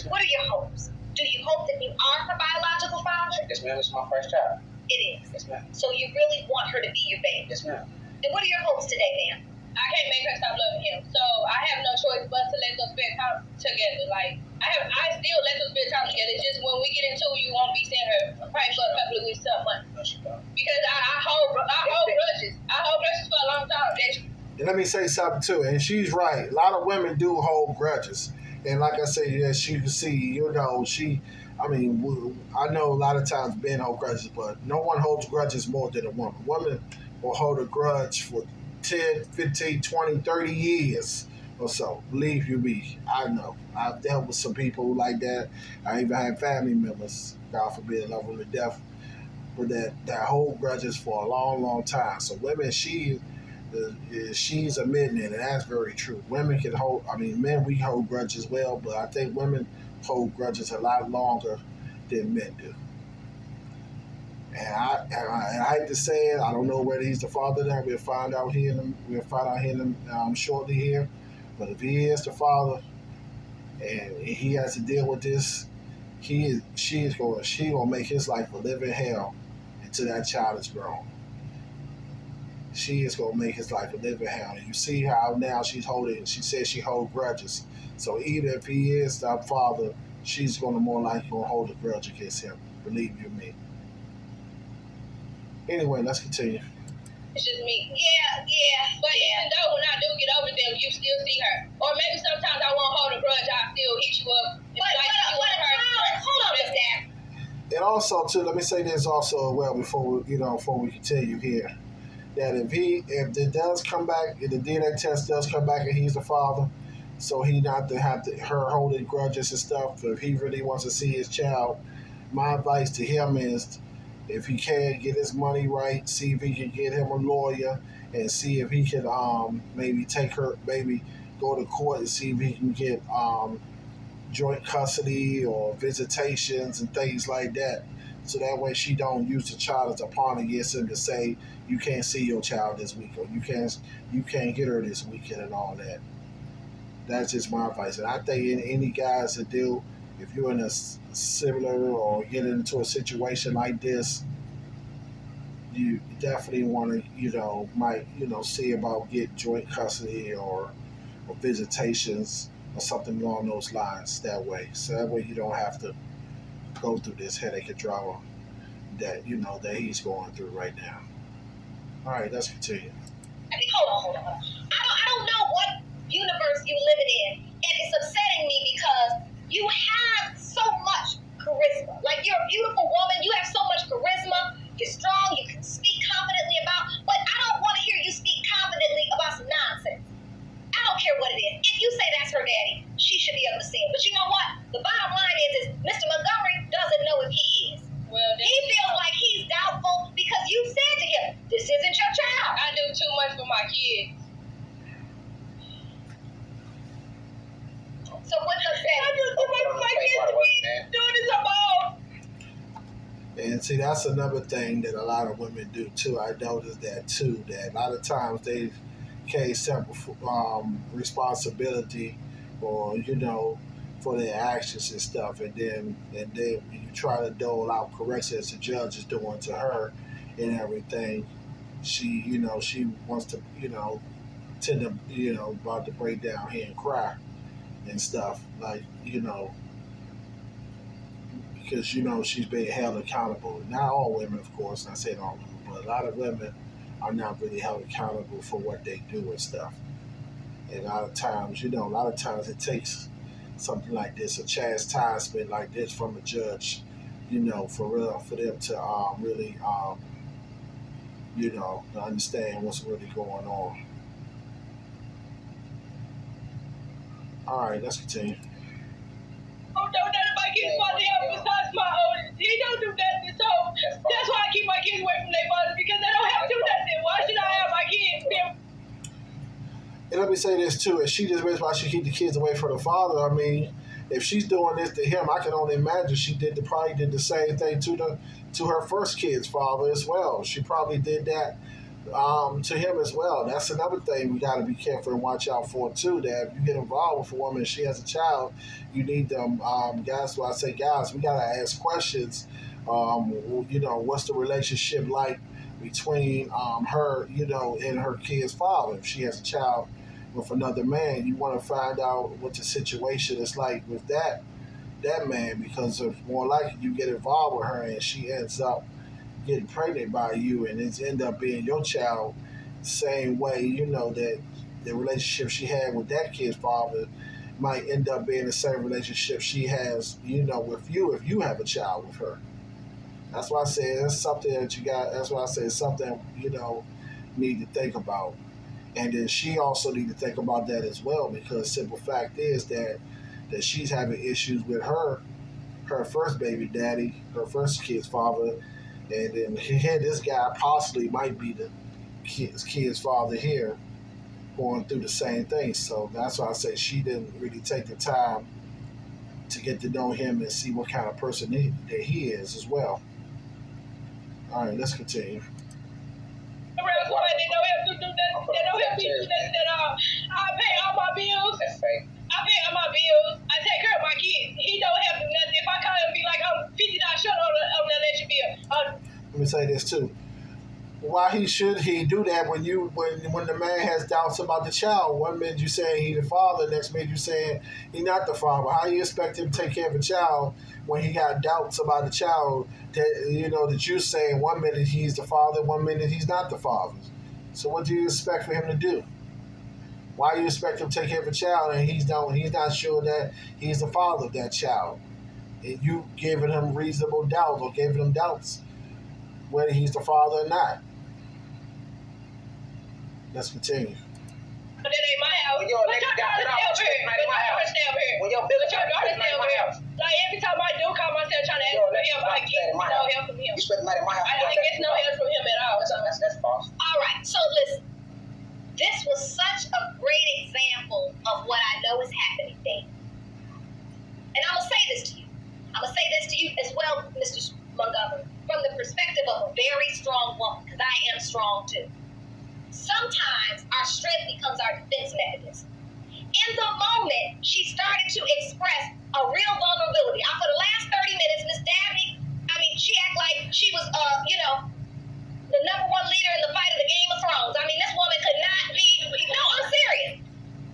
Yes, What are your hopes? Do you hope that you are her biological father? Yes, ma'am. It's my first child. It is. Yes, ma'am. So you really want her to be your baby? Yes, ma'am. And what are your hopes today, ma'am? I can't make her stop loving him, so I have no choice but to let them spend time together. Like I still let them spend time together. It's just when we get into it, you won't be seeing her probably for a couple of weeks, something months. No, she don't. Because I hold grudges. I hold grudges for a long time. And let me say something too, and she's right. A lot of women do hold grudges, and like I said, as you can see, I know a lot of times men hold grudges, but no one holds grudges more than a woman. Women will hold a grudge for 10, 15, 20, 30 years or so. Believe you me, I know. I've dealt with some people like that. I even had family members, God forbid, love them to death, but that hold grudges for a long, long time. So women, she's admitting it, and that's very true. Women can hold, men, we hold grudges well, but I think women hold grudges a lot longer than men do. And I hate to say it, I don't know whether he's the father now. We'll find out here. Shortly here. But if he is the father, and he has to deal with this, she's gonna make his life a living hell until that child is grown. She is gonna make his life a living hell. And you see how now she's holding. She says she holds grudges. So even if he is the father, she's gonna more likely hold a grudge against him. Believe you me. Anyway, let's continue. It's just me. Yeah. But even though when I do get over them, you still see her. Or maybe sometimes I won't hold a grudge. I still hit you up. Hold on, Miss Dad. And also, too, let me say this also before we continue here, that if it does come back, if the DNA test does come back and he's the father, so he not to have her holding grudges and stuff. If he really wants to see his child, my advice to him is, if he can get his money right, see if he can get him a lawyer and see if he can maybe go to court and see if he can get joint custody or visitations and things like that. So that way she don't use the child as a pawn against him to say you can't see your child this week or you can't get her this weekend and all that. That's just my advice. And I think any guys that do, if you're in a similar or get into a situation like this, you definitely want to, see about get joint custody or visitations or something along those lines that way. So that way you don't have to go through this headache and drama that he's going through right now. All right, let's continue. Hold on. I don't know what universe you living in, and it's upsetting me because you have so much charisma. Like, you're a beautiful woman. You have so much charisma. You're strong. You can speak confidently but I don't want to hear you speak confidently about some nonsense. I don't care what it is. If you say that's her daddy, she should be able to see him. But you know what? The bottom line is Mr. Montgomery doesn't know if he is. Well, he feels like he's doubtful because you said to him, this isn't your child. I do too much for my kids. So what's upsetting? I do too much for my kids to be doing this alone. And see, that's another thing that a lot of women do too. I noticed that too, that a lot of times they can't accept responsibility or, for their actions and stuff. And then when you try to dole out correction as the judge is doing to her and everything, she wants to, tend to, about to break down here and cry and stuff. Like, because she's being held accountable. Not all women, of course, not saying all women, but a lot of women are not really held accountable for what they do and stuff. And a lot of times it takes something like this, a chastisement like this from a judge, for real, for them to really, to understand what's really going on. All right, let's continue. Oh, don't none of my kids want to help besides my oldest. He don't do nothing, so that's why I keep my kids away from their fathers, because they don't have to do nothing. Why should I have my kids? And let me say this too, if she just reasons why she keep the kids away from the father, if she's doing this to him, I can only imagine she probably did the same thing to her first kid's father as well. She probably did that to him as well. That's another thing we got to be careful and watch out for too. That if you get involved with a woman and she has a child, you need them guys. Well, I say guys, we got to ask questions. What's the relationship like between her, and her kid's father? If she has a child with another man, you want to find out what the situation is like with that man, because if more likely you get involved with her and she ends up getting pregnant by you and it's end up being your child, same way, that the relationship she had with that kid's father might end up being the same relationship she has, with you if you have a child with her. That's why I say it's something that you got. That's why I say it's something need to think about, and then she also need to think about that as well, because simple fact is that she's having issues with her first baby daddy, her first kid's father, and then here this guy possibly might be the kid's father here, going through the same thing. So that's why I say she didn't really take the time to get to know him and see what kind of person that he is as well. All right, let's continue. They don't have to do nothing. They don't have to do nothing at all. I pay all my bills. That's fake. I pay all my bills. I take care of my kids. He don't have to do nothing. If I call him and be like, I'm $50 short on the electric bill. Let me say this too. Why should he do that when the man has doubts about the child? One minute you saying he the father, next minute you saying he not the father. How you expect him to take care of a child when he got doubts about the child that you're saying one minute he's the father, one minute he's not the father? So what do you expect for him to do? Why you expect him to take care of a child and he's not sure that he's the father of that child? And you giving him reasonable doubt or giving him doubts whether he's the father or not. Let's continue. That ain't my house. When your nigga got put out, when your bill got put out my house. Like every time I do call myself trying to ask for help, I get no help from him. You spend the night in my house. I get no help from him at all. That's false. All right, so listen. This was such a great example of what I know is happening, Dave. And I'm going to say this to you. I'm going to say this to you as well, Mr. Montgomery, from the perspective of a very strong woman, because I am strong too. Sometimes our strength becomes our defense mechanism. In the moment, she started to express a real vulnerability. For the last 30 minutes, Miss Dabney, she acted like she was, the number one leader in the fight of the Game of Thrones. This woman could not be, no, I'm serious.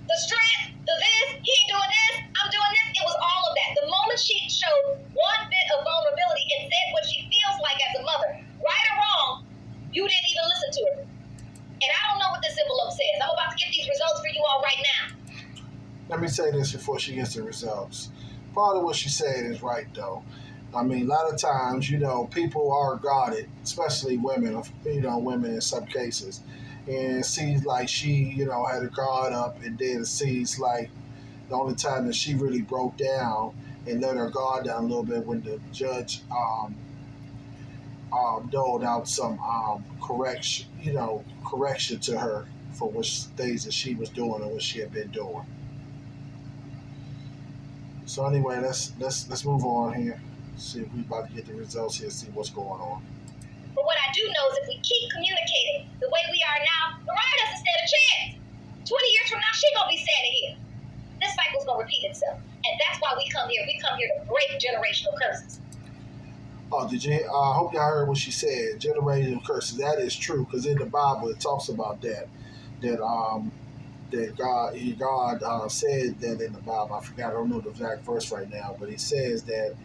The strength, the this, he ain't doing this, I'm doing this, it was all of that. The moment she showed one bit of vulnerability and said what she feels like as a mother, right or wrong, you didn't even listen to her. And I don't know what this envelope says. I'm about to get these results for you all right now. Let me say this before she gets the results. Part of what she said is right, though. A lot of times, people are guarded, especially women, women in some cases. And it seems like she, had her guard up, and then it seems like the only time that she really broke down and let her guard down a little bit when the judge doled out some correction to her for which things that she was doing and what she had been doing. So anyway, let's move on here. See if we about to get the results here. See what's going on. But what I do know is if we keep communicating the way we are now, Mariah doesn't stand a chance. 20 years from now, she gonna be standing here. This cycle's gonna repeat itself, and that's why we come here. We come here to break generational curses. Oh, did you? I hope y'all heard what she said. Generational curses. That is true, because in the Bible it talks about that God said that in the Bible. I forgot. I don't know the exact verse right now, but he says that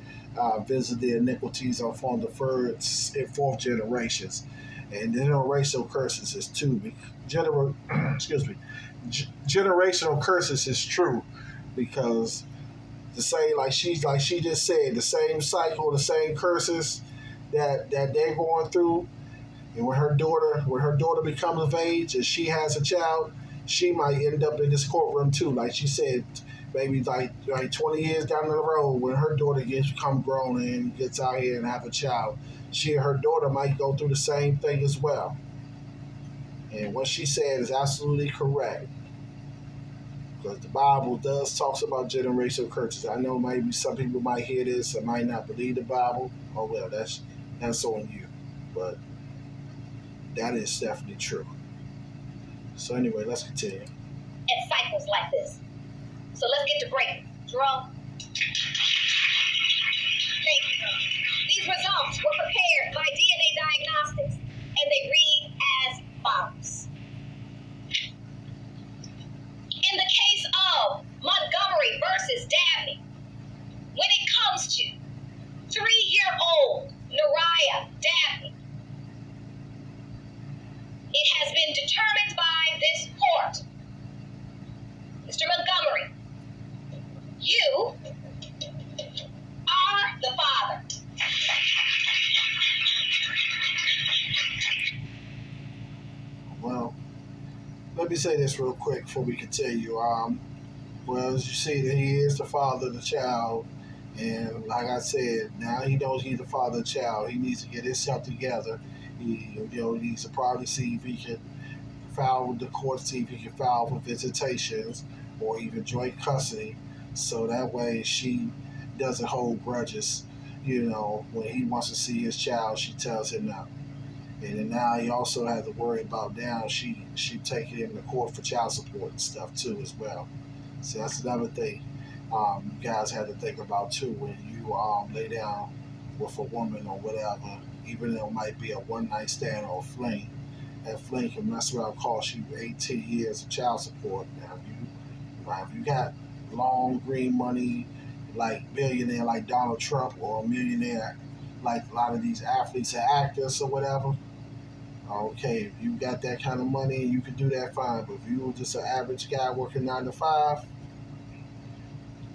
visit the iniquities are from the third and fourth generations, and generational curses is two. Generational curses is true, because the same, like she just said, the same cycle, the same curses that they're going through, and when her daughter becomes of age and she has a child, she might end up in this courtroom too. Like she said, maybe like 20 years down the road, when her daughter become grown and gets out here and have a child, her daughter might go through the same thing as well. And what she said is absolutely correct, because the Bible does talks about generational curses. I know maybe some people might hear this and might not believe the Bible. Oh well, that's on you. But That is definitely true. So anyway, let's continue. And cycles like this. So let's get to break. Jerome. Thank you. These results were prepared by DNA Diagnostics, and they read as follows. In the case of Montgomery versus Dabney, when it comes to 3-year-old Nariah Dabney, it has been determined by this court, Mr. Montgomery, you are the father. Well, let me say this real quick before we continue. Well, as you see, that he is the father of the child, and like I said, now he knows he's the father of the child. He needs to get himself together. He needs to probably see if he can file with the court, see if he can file for visitations or even joint custody, so that way she doesn't hold grudges. When he wants to see his child, she tells him no. And then now he also has to worry about she taking him to court for child support and stuff too as well. So that's another thing you guys have to think about too when you lay down with a woman or whatever, even though it might be a one-night stand or a fling. That fling can mess around, cost you 18 years of child support. Now, if you got long green money, like millionaire like Donald Trump, or a millionaire like a lot of these athletes and actors or whatever, okay, if you got that kind of money, you can do that fine. But if you were just an average guy working 9 to 5,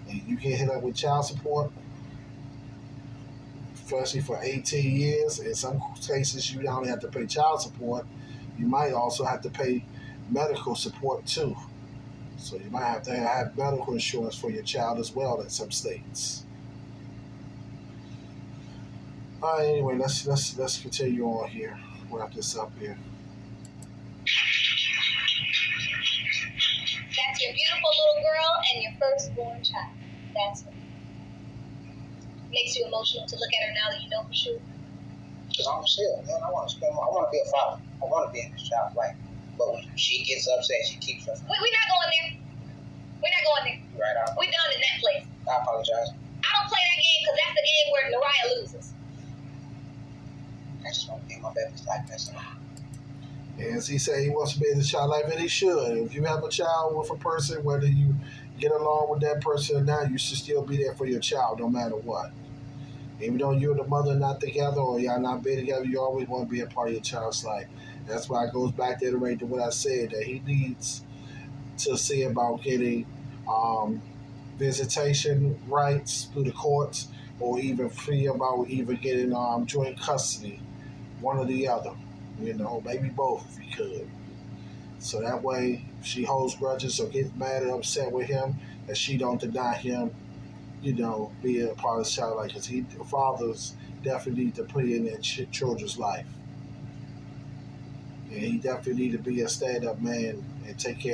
and you get hit up with child support, especially for 18 years, in some cases you not only have to pay child support, you might also have to pay medical support too. So you might have to have medical insurance for your child as well in some states. All right, anyway, let's continue on here. Wrap this up here. That's your beautiful little girl and your firstborn child. That's it. Makes you emotional to look at her now that you know for sure. Because I'm still, man, I want to be a father. I want to be in this child's life. But when she gets upset, she keeps us. We're not going there. We're not going there. Right out. We're done in that place. I apologize. I don't play that game because that's the game where Nariah loses. I just want to be in my baby's life. That's all. And as he said, he wants to be in the child life, and he should. If you have a child with a person, whether you get along with that person or not, you should still be there for your child no matter what. Even though you and the mother are not together or y'all not be together, you always want to be a part of your child's life. That's why it goes back to what I said, that he needs to see about getting visitation rights through the courts, or even free about even getting joint custody, one or the other. Maybe both if he could. So that way, if she holds grudges or gets mad and upset with him, that she don't deny him, being a part of the child life. Because fathers definitely need to put in their children's life. And he definitely need to be a stand-up man and take care of